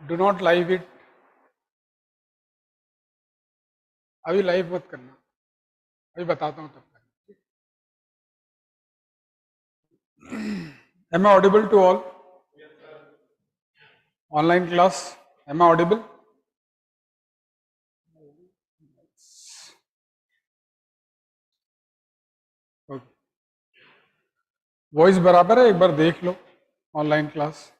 Do not live it, अभी live मत करना, अभी बताता हूँ तब तक। Am I audible to all? Online class, am I audible? Okay. Voice बराबर है, एक बार देख लो ऑनलाइन क्लास।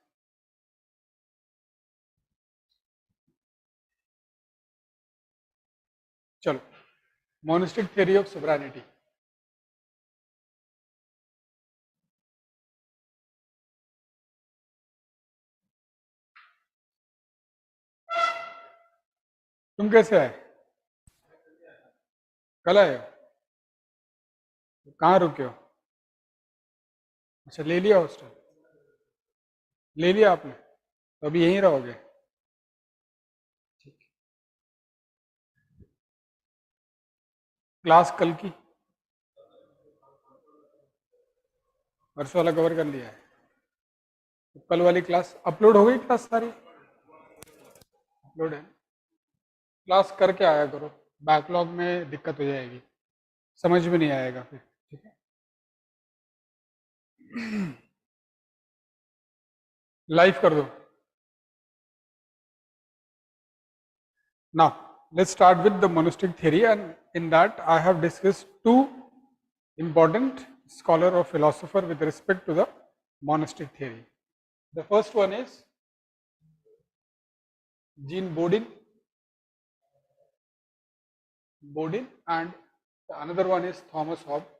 चलो, मोनिस्टिक थ्योरी ऑफ सोवरेनिटी। तुम कैसे आए? कल आए हो? कहाँ रुके हो? अच्छा, ले लिया हॉस्टल? ले लिया आपने, तो अभी यहीं रहोगे? ठीक। क्लास कल की परसों वाला कवर कर लिया है, तो कल वाली क्लास अपलोड हो गई? क्लास सारी अपलोड है? क्लास करके आया करो, बैकलॉग में दिक्कत हो जाएगी, समझ में नहीं आएगा फिर। ठीक है, लाइव कर दो। Now, let's start with the monistic theory, and in that I have discussed two important scholar or philosopher with respect to the monistic theory. The first one is Jean Bodin, and the another one is Thomas Hobbes.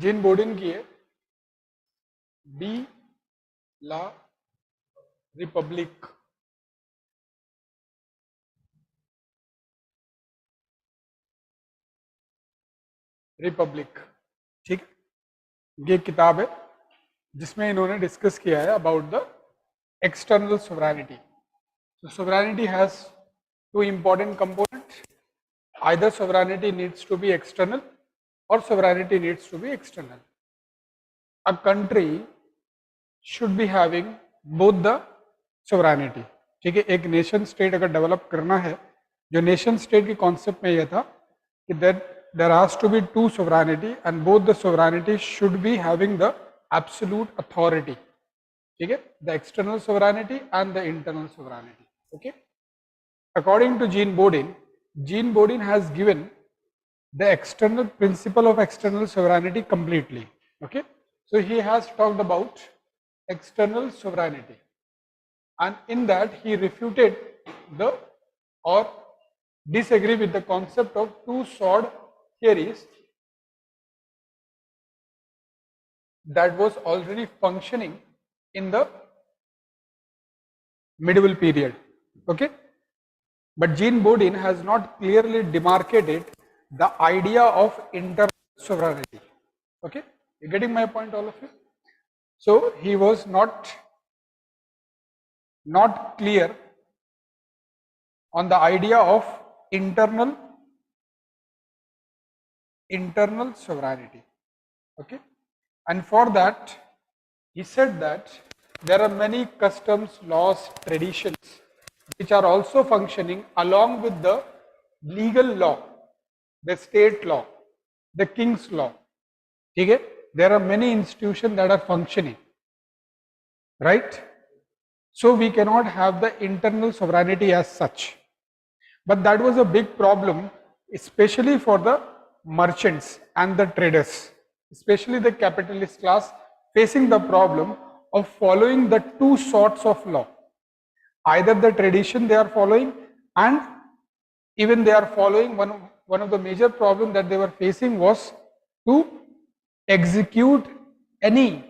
Jean Bodin की है D ला Republic, ठीक। ये किताब है जिसमें इन्होंने discuss किया है about the external sovereignty. So sovereignty has two important components. Either sovereignty needs to be external or sovereignty needs to be external. A country should be having both the sovereignty. ठीक है, एक nation state अगर develop करना है, जो nation state की concept में यह था कि there has to be two sovereignty and both the sovereignty should be having the absolute authority. ठीक है, the external sovereignty and the internal sovereignty. Okay, according to Jean Bodin has given the external principle of external sovereignty completely. Okay, so he has talked about external sovereignty, and in that he refuted the or disagree with the concept of two sword theories that was already functioning in the medieval period. Okay, but Jean Bodin has not clearly demarcated the idea of internal sovereignty. Okay, you getting my point, all of you? So he was not clear on the idea of internal sovereignty. Okay, and for that he said that there are many customs, laws, traditions which are also functioning along with the legal law, the state law, the king's law. Okay, there are many institutions that are functioning, right? So we cannot have the internal sovereignty as such. But that was a big problem, especially for the merchants and the traders, especially the capitalist class, facing the problem of following the two sorts of law. Either the tradition they are following, and even they are following, one of the major problems that they were facing was to execute any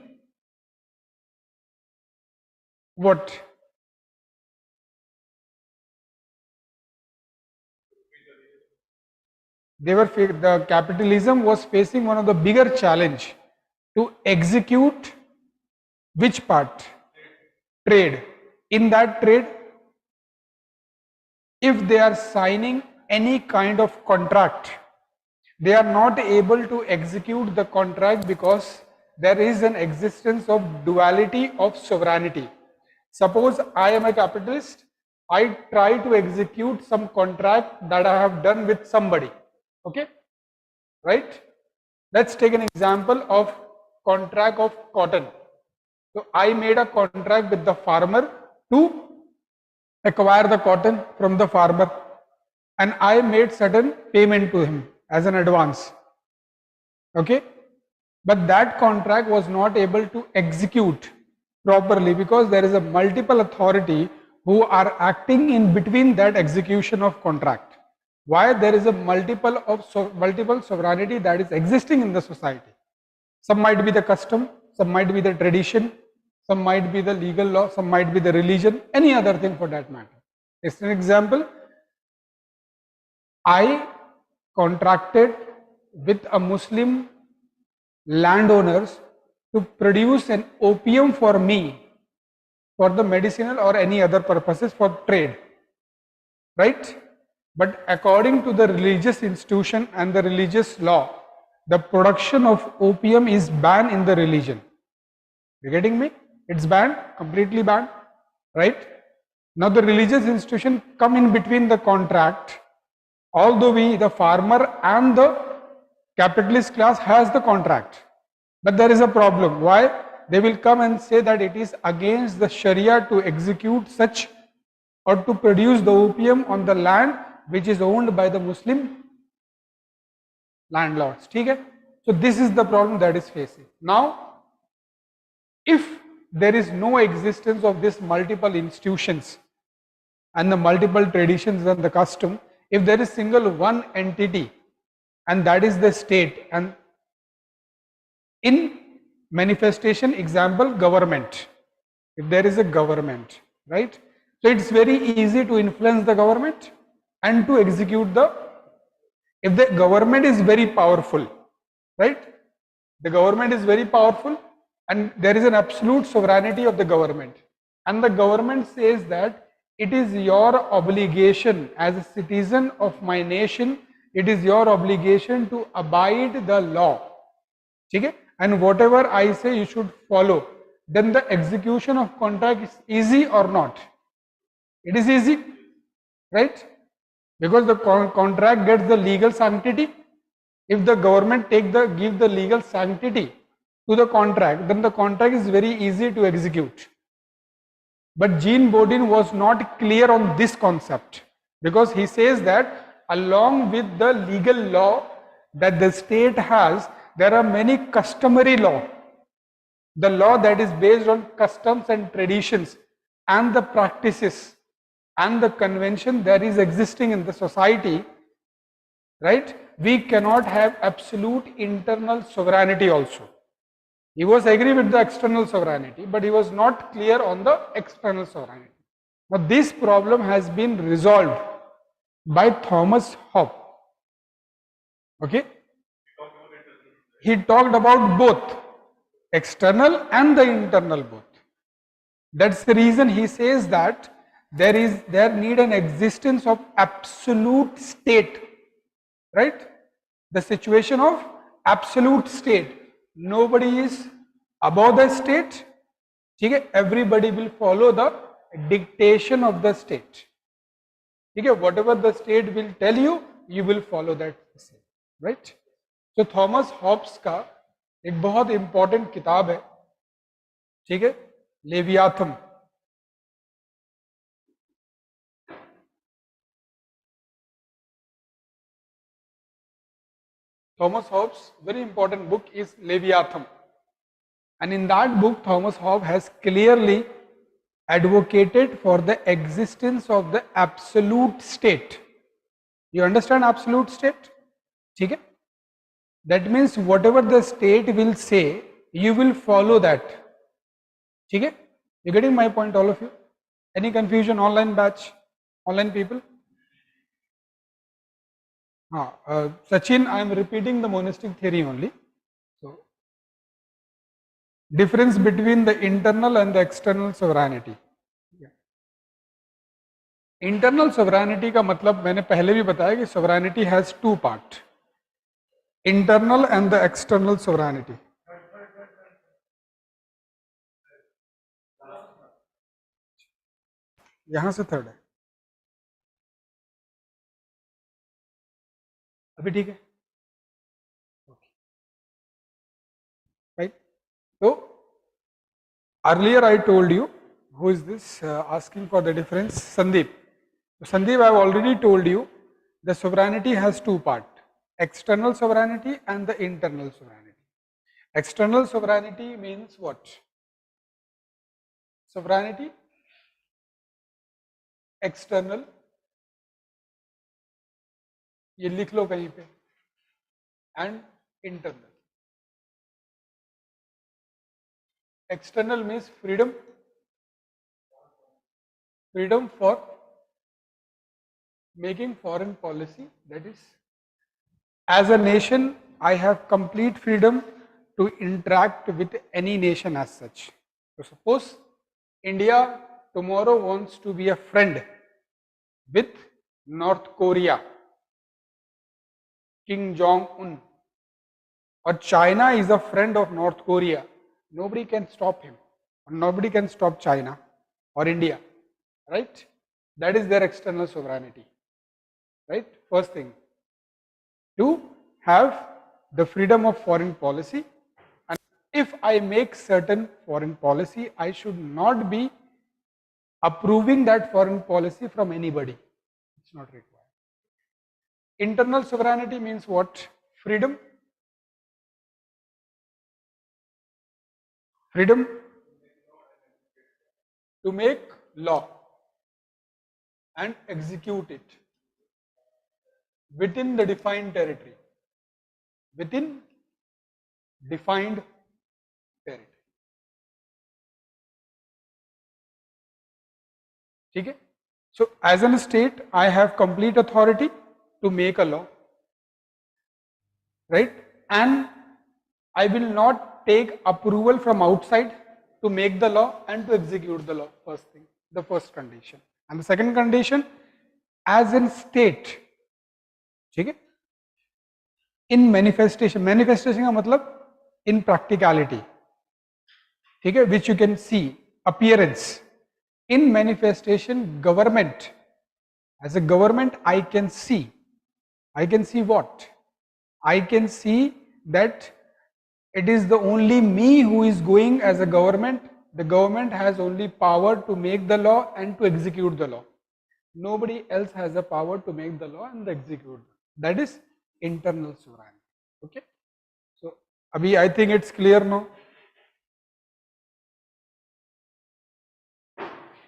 the capitalism was facing one of the bigger challenge to execute which part? Trade. In that trade, if they are signing any kind of contract, they are not able to execute the contract because there is an existence of duality of sovereignty. Suppose I am a capitalist, I try to execute some contract that I have done with somebody, okay, right? Let's take an example of contract of cotton. So I made a contract with the farmer to acquire the cotton from the farmer, and I made certain payment to him as an advance, okay, but that contract was not able to execute properly because there is a multiple authority who are acting in between that execution of contract. Why? There is a multiple sovereignty that is existing in the society. Some might be the custom, some might be the tradition, some might be the legal law, some might be the religion, any other thing for that matter. It's an example. I contracted with a Muslim landowners to produce an opium for me for the medicinal or any other purposes for trade, right? But according to the religious institution and the religious law, the production of opium is banned in the religion. You getting me? It's banned, completely banned, right? Now the religious institution come in between the contract, although we, the farmer and the capitalist class has the contract. But there is a problem. Why? They will come and say that it is against the Sharia to execute such or to produce the opium on the land which is owned by the Muslim landlords. Okay? So this is the problem that is facing. Now, if there is no existence of these multiple institutions and the multiple traditions and the custom, if there is single one entity and that is the state, and in manifestation example government, if there is a government, right, so it's very easy to influence the government and to execute the, if the government is very powerful, right, the government is very powerful and there is an absolute sovereignty of the government, and the government says that it is your obligation as a citizen of my nation, it is your obligation to abide the law, okay? And whatever I say you should follow, then the execution of contract is easy or not? It is easy, right? Because the contract gets the legal sanctity. If the government give the legal sanctity to the contract, then the contract is very easy to execute. But Jean Bodin was not clear on this concept, because he says that along with the legal law that the state has, there are many customary law, the law that is based on customs and traditions and the practices and the convention that is existing in the society, right? We cannot have absolute internal sovereignty also. He was agree with the external sovereignty, but he was not clear on the external sovereignty. Now this problem has been resolved by Thomas Hobbes. Okay? He talked about both external and the internal both. That's the reason he says that there need an existence of absolute state, right? The situation of absolute state. Nobody is above the state. Okay? Everybody will follow the dictation of the state. Okay? Whatever the state will tell you, you will follow that, right? तो Thomas Hobbes का एक बहुत important किताब है, ठीक है, लेवियाथम. Thomas Hobbes' very important book is Leviathan, and in that book Thomas Hobbes has clearly advocated for the existence of the absolute state. You understand absolute state? ठीक है? That means whatever the state will say, you will follow that. ठीक है? You getting my point, all of you? Any confusion? Online batch, online people? Sachin, I am repeating the monistic theory only. So, difference between the internal and the external sovereignty. Yeah. Internal sovereignty का मतलब मैंने पहले भी बताया कि sovereignty has two part, internal and the external sovereignty. यहां से third है, अभी ठीक है, राइट। तो earlier I told you, who is this asking for the difference? Sandeep. So Sandeep, I have already told you the sovereignty has two parts, external sovereignty and the internal sovereignty. External sovereignty means what? Sovereignty external, ये लिख लो कहीं पे, and internal. External means freedom for making foreign policy, that is, as a nation I have complete freedom to interact with any nation as such. So suppose India tomorrow wants to be a friend with North Korea, Kim Jong-un, or China is a friend of North Korea, nobody can stop him, or nobody can stop China or India, right? That is their external sovereignty, right? First thing, to have the freedom of foreign policy, and if I make certain foreign policy, I should not be approving that foreign policy from anybody. It's not required. Internal sovereignty means what? Freedom to make law and execute it within the defined territory, within defined territory. Okay? So as a state, I have complete authority to make a law, right? And I will not take approval from outside to make the law and to execute the law. First thing, the first condition. And the second condition, as in state, okay? In manifestation, manifestation का मतलब in practicality, ठीक है, which you can see, appearance. In manifestation, government, as a government, I can see what? I can see that it is the only me who is going as a government. The government has only power to make the law and to execute the law. Nobody else has the power to make the law and execute. That is internal sovereignty. Okay. So, abhi I think it's clear now.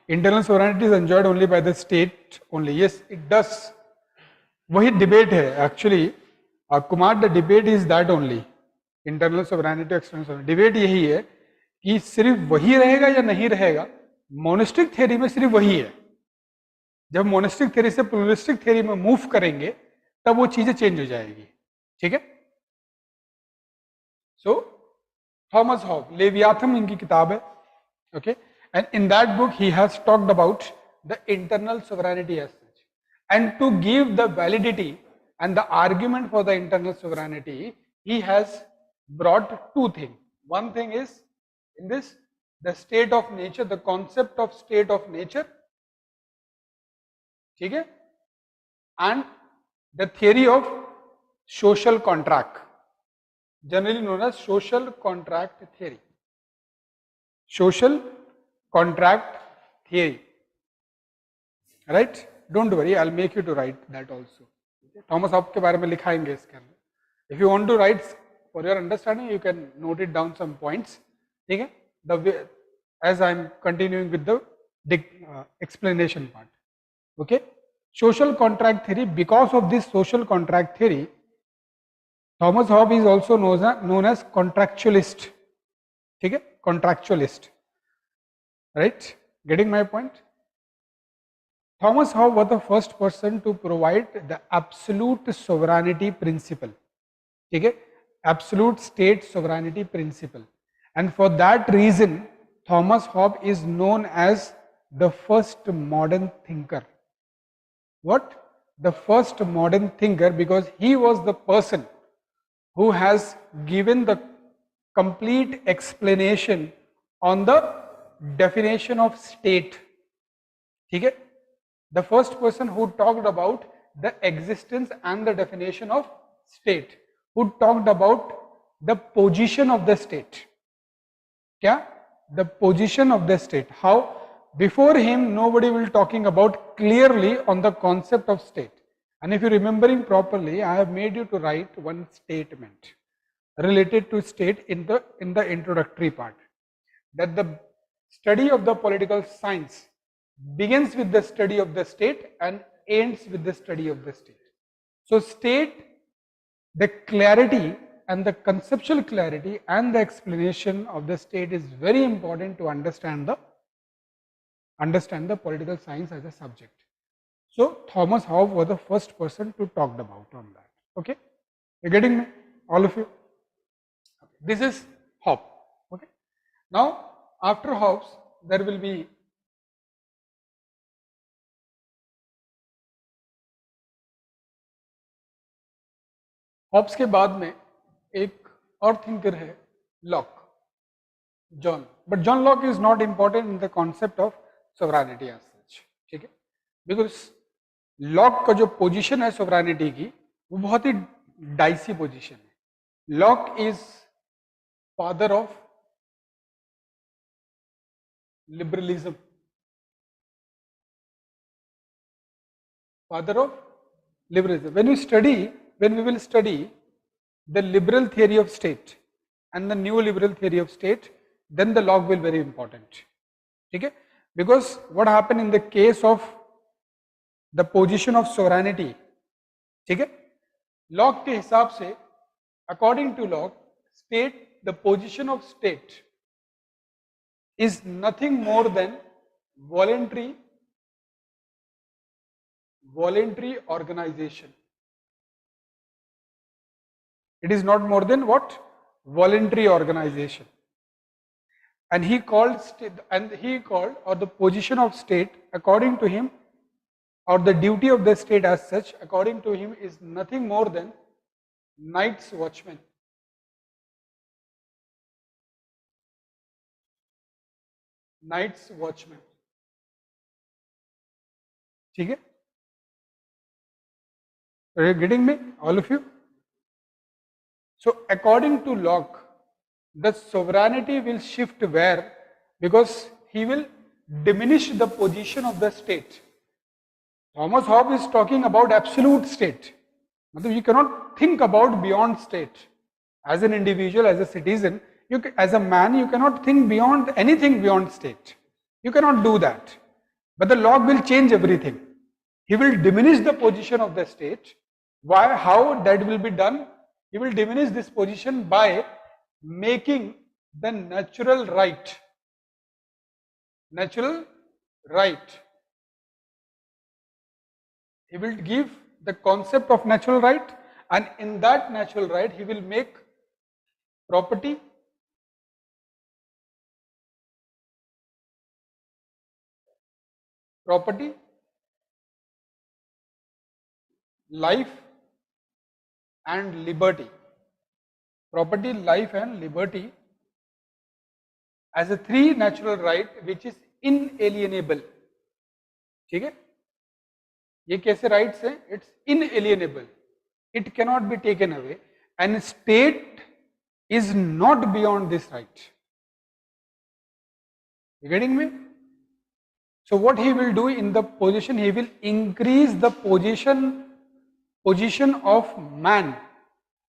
Internal sovereignty is enjoyed only by the state only. Yes, it does. वही debate है actually. Kumar, the debate is that only. Internal sovereignty, external sovereignty, debate यही है कि सिर्फ वही रहेगा या नहीं रहेगा। मोनेस्टिक थ्योरी में सिर्फ वही है, जब मोनेस्टिक थ्योरी से प्लूरलिस्टिक थ्योरी में मूव करेंगे तब वो चीजें चेंज हो जाएगी, ठीक है। सो थॉमस हॉब, लेवियाथन इनकी किताब है, okay, and in that book he has talked about the internal sovereignty as such, and to give the validity and the argument for the internal sovereignty, he has brought two things. One thing is in this, the state of nature, the concept of state of nature, ठीक है, and the theory of social contract, generally known as social contract theory. Social contract theory, right? Don't worry, I'll make you to write that also. Thomas Hobbes के बारे में लिखाएंगे इसके अंदर. If you want to write for your understanding you can note it down some points, ठीक है, the as I am continuing with the explanation part. Okay, social contract theory, because of this social contract theory Thomas Hobbes is also known as contractualist, ठीक है, contractualist, right, getting my point. Thomas Hobbes was the first person to provide the absolute sovereignty principle, ठीक है, absolute state sovereignty principle, and for that reason Thomas Hobbes is known as the first modern thinker. what? The first modern thinker, because he was the person who has given the complete explanation on the definition of state. ठीक है? The first person who talked about the existence and the definition of state, who talked about the position of the state. क्या? The position of the state. How? Before him, nobody will talking about clearly on the concept of state. And if you're remembering properly, I have made you to write one statement related to state in the introductory part, that the study of the political science begins with the study of the state and ends with the study of the state. So state, the clarity and the conceptual clarity and the explanation of the state is very important to understand the political science as a subject. So Thomas Hobbes was the first person to talk about on that. Okay, you're getting me, all of you? This is Hobbes. Okay, now after Hobbes there will be Hobbes के बाद में एक और thinker है Locke, John, but John Locke is not important in the concept of sovereignty as such, ठीक है, because lock का जो पोजीशन है सोवरेनिटी की वो बहुत ही डाइसी पोजीशन है. Lock is father of liberalism, father of liberalism. When we will study the liberal theory of state and the new liberal theory of state, then the Locke will be very important. Okay? Because what happened in the case of the position of sovereignty, okay? Locke के हिसाब से, according to Locke, the position of state is nothing more than voluntary organization. It is not more than what? Voluntary organization. And he called or the position of state, according to him, or the duty of the state as such, according to him, is nothing more than night's watchman. Night's watchman. ठीक है? Are you getting me, all of you? So according to Locke, the sovereignty will shift where? Because he will diminish the position of the state. Thomas Hobbes is talking about absolute state. You cannot think about beyond state. As an individual, as a citizen, as a man, you cannot think beyond anything beyond state. You cannot do that. But the Locke will change everything. He will diminish the position of the state. Why? How that will be done? He will diminish this position by making the natural right. Natural right. He will give the concept of natural right, and in that natural right he will make property, life and liberty. Property, life and liberty as a three natural right which is inalienable. ठीक है? ये कैसे rights हैं? It's inalienable. It cannot be taken away, and state is not beyond this right. You getting me? So what he will do in the position, he will increase the position of man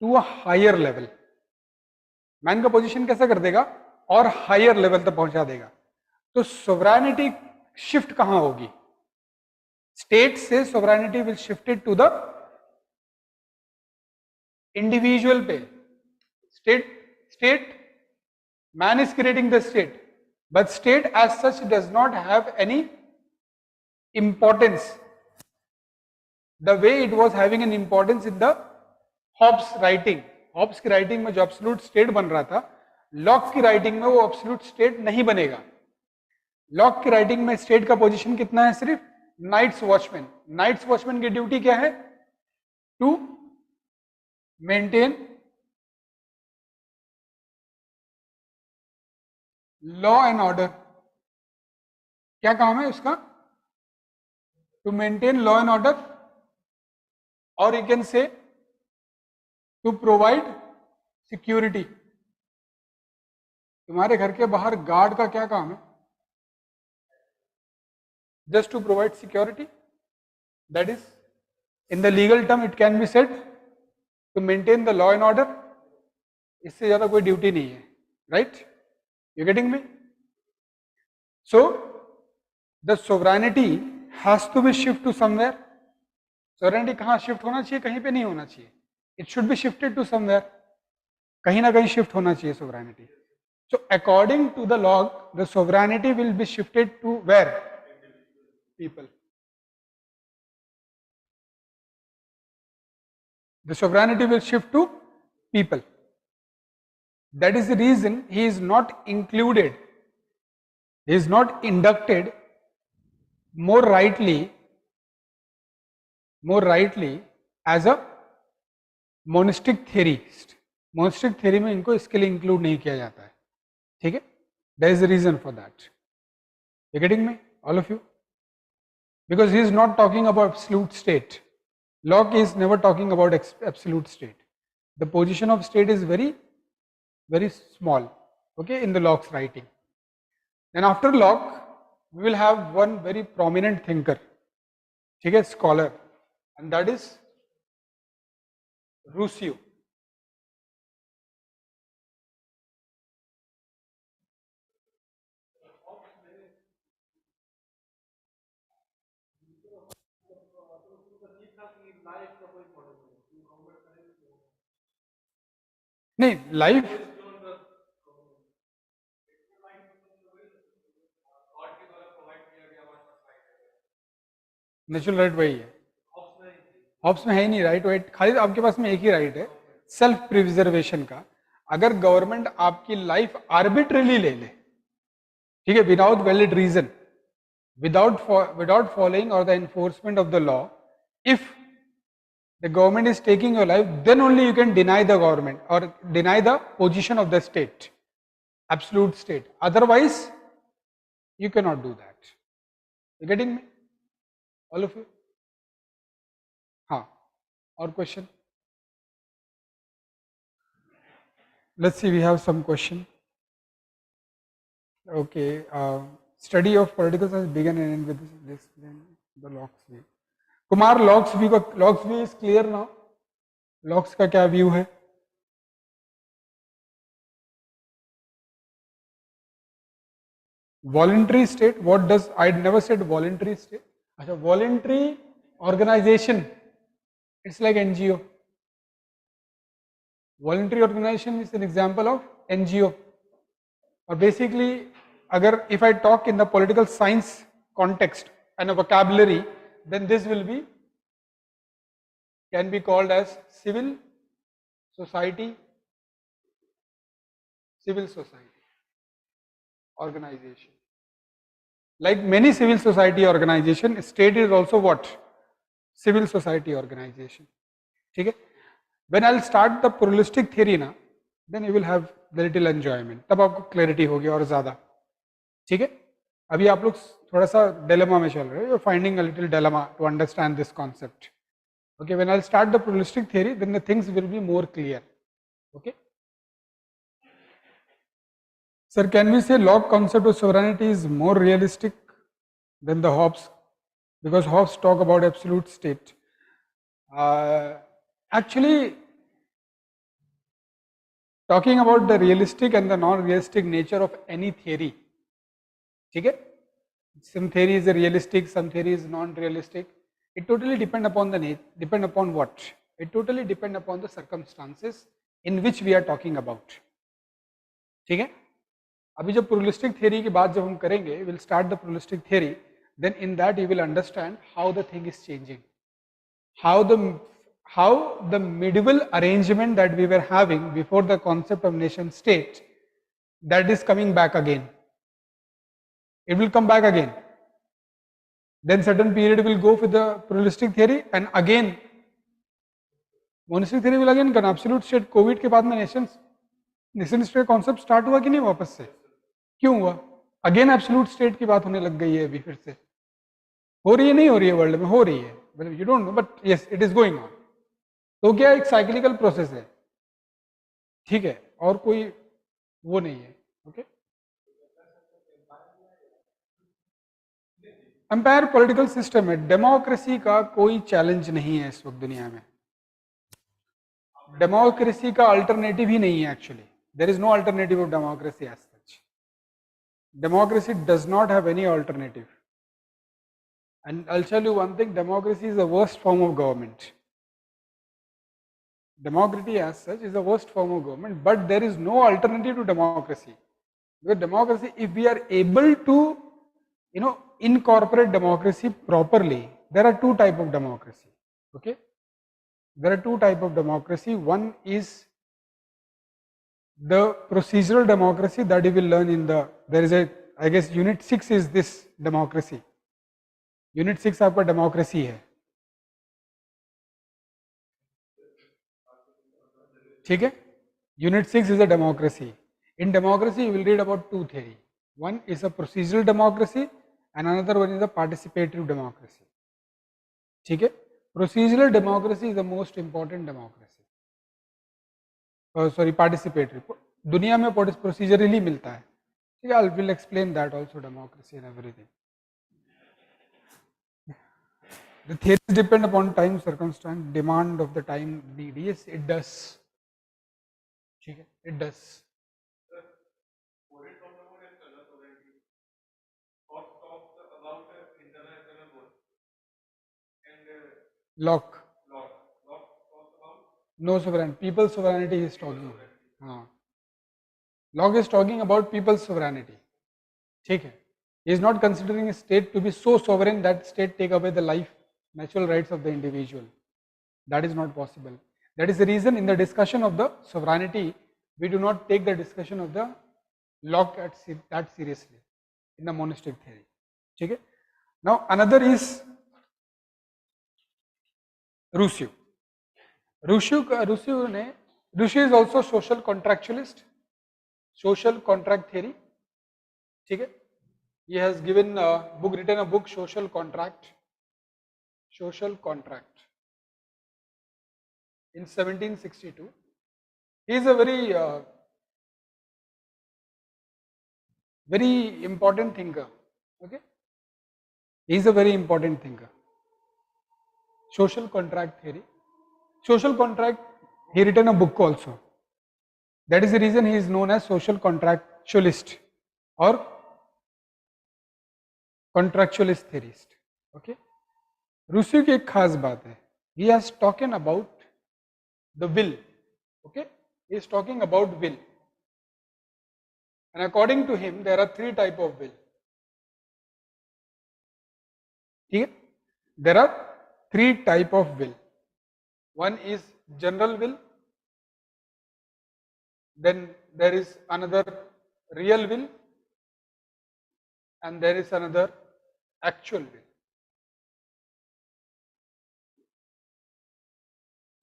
to a higher level. Man का position कैसा कर देगा? और higher level तक पहुंचा देगा. तो sovereignty shift कहां होगी? स्टेट से sovereignty will shifted to the individual पे. State man is creating the state, but state as such does not have any importance the way it was having an importance in the Hobbes writing. Hobbes की writing में जो absolute state बन रहा था, lock की writing में वो absolute state नहीं बनेगा. लॉक की राइटिंग में स्टेट का पोजीशन कितना है? सिर्फ नाइट्स वॉचमैन, नाइट्स वॉचमैन की ड्यूटी क्या है? To maintain law and order. क्या काम है उसका? To maintain law and order, और you can say to provide security. तुम्हारे घर के बाहर गार्ड का क्या काम है? Just to provide security. That is, in the legal term it can be said to maintain the law and order. इससे ज्यादा कोई ड्यूटी नहीं है, right? You getting me? So the sovereignty has to be shift to somewhere. Sovereignty कहाँ shift होना चाहिए? कहीं पे नहीं होना चाहिए। It should be shifted to somewhere, कहीं ना कहीं शिफ्ट होना चाहिए sovereignty. So according to the law, the sovereignty will be shifted to where? People. The sovereignty will shift to people. That is the reason he is not included, he is not inducted more rightly as a monistic theorist. Monistic theory में इनको इसके लिए include नहीं किया जाता है, ठीक है? There is a reason for that. You getting me, all of you? Because he is not talking about absolute state. Locke is never talking about absolute state. The position of state is very, very small, okay, in the Locke's writing. Then after Locke, we will have one very prominent thinker, okay, scholar, and that is Rousseau. नहीं, life natural right वही है, Hobbs में है ही नहीं right white, खाली आपके पास में एक ही राइट है, सेल्फ प्रिजर्वेशन का। अगर गवर्नमेंट आपकी लाइफ आर्बिट्रली ले ले, ठीक है, without valid reason, without following or the enforcement of the law, if the government is taking your life, then only you can deny the government or deny the position of the state, absolute state. Otherwise you cannot do that. You getting me, all of you? Or question? Let's see, we have some question. Okay, study of political science began and end with this then the Locke's view. Kumar, Locke's view is clear now. Locke's का क्या view है? Voluntary state, what does, I never said voluntary state. अच्छा, voluntary organization, it's like NGO. Voluntary organization is an example of NGO. Or basically, agar if I talk in the political science context and a vocabulary, then this will be, can be called as civil society organization. Like many civil society organization, state is also what? Civil society organization. Okay? When I'll start the pluralistic theory na, then you will have the little enjoyment. तब आपको clarity होगी और ज़्यादा, ठीक है? अभी आप लोग थोड़ा सा dilemma में चल रहे हो. You're finding a little dilemma to understand this concept. Okay, when I'll start the pluralistic theory, then the things will be more clear. Okay. Sir, can we say Locke concept of sovereignty is more realistic than the Hobbes? Because Hobbes talk about absolute state. Actually, talking about the realistic and the non-realistic nature of any theory, okay? Some theory is realistic, some theory is non-realistic. It totally depend upon depend upon what? It totally depend upon the circumstances in which we are talking about. ठीक है? अभी जब pluralistic theory की बात जब हम करेंगे, we'll start the pluralistic theory. Then in that you will understand how the thing is changing, how the medieval arrangement that we were having before the concept of nation state, that is coming back again. It will come back again. then certain period will go with the pluralistic theory, and again monistic theory will again come. Absolute state Covid के बाद में nation state concept start हुआ कि नहीं वापस से? क्यों हुआ? अगेन एब्सोल्यूट स्टेट की बात होने लग गई है अभी फिर से. हो रही है नहीं हो रही है? वर्ल्ड में हो रही है, you don't know, but yes it is going on. तो क्या एक साइक्लिकल प्रोसेस है, ठीक है, और कोई वो नहीं है. ओके, एम्पायर पॉलिटिकल सिस्टम है, डेमोक्रेसी का कोई चैलेंज नहीं है इस वक्त दुनिया में. डेमोक्रेसी का अल्टरनेटिव ही नहीं है actually. There is no alternative of democracy as such. Democracy does not have any alternative. And I'll tell you one thing, democracy is the worst form of government. Democracy as such is the worst form of government, but there is no alternative to democracy. Because democracy, if we are able to, incorporate democracy properly, there are two types of democracy. Okay? There are two types of democracy. One is the procedural democracy that you will learn in I guess unit 6 is this democracy. Unit 6 आपका democracy है, ठीक है. Unit 6 is a democracy. In democracy you will read about two theory. One is a procedural democracy and another one is a participatory democracy. ठीक है. Procedural democracy is the most important democracy. Sorry, participatory दुनिया में procedurally मिलता है, ठीक है. I will explain that also, democracy and everything. The theories depend upon time, circumstance, demand of the time need. Yes, it does. It does. Locke. No sovereignty. People's sovereignty is talking about. Locke is talking about people's sovereignty. ठीक है. He is not considering a state to be so sovereign that state take away the life, natural rights of the individual. That is not possible. That is the reason in the discussion of the sovereignty, we do not take the discussion of the Locke that seriously in the monistic theory. Okay? Now another is Rousseau. Rousseau is also social contractualist, social contract theory. Okay? He has written a book, Social Contract in 1762. He is a very important thinker. Okay, he is a very important thinker. Social contract theory. Social contract, he written a book also. That is the reason he is known as social contractualist or contractualist theorist. Okay. रूसियो की एक खास बात है, he has talking about the will. Okay, he is talking about will, and according to him there are three type of will. ठीक है, there are three type of will. One is general will, then there is another real will, and there is another actual will.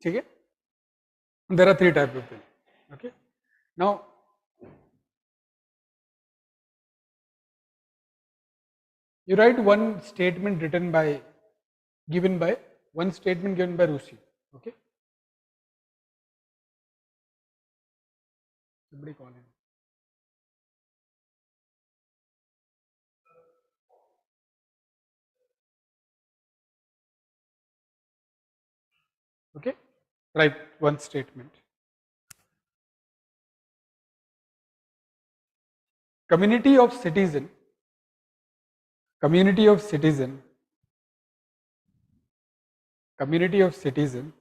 ठीक है, there are three type of will. Okay, now you write one statement given by Rousseau. Okay, somebody call him. Okay, write one statement. Community of citizen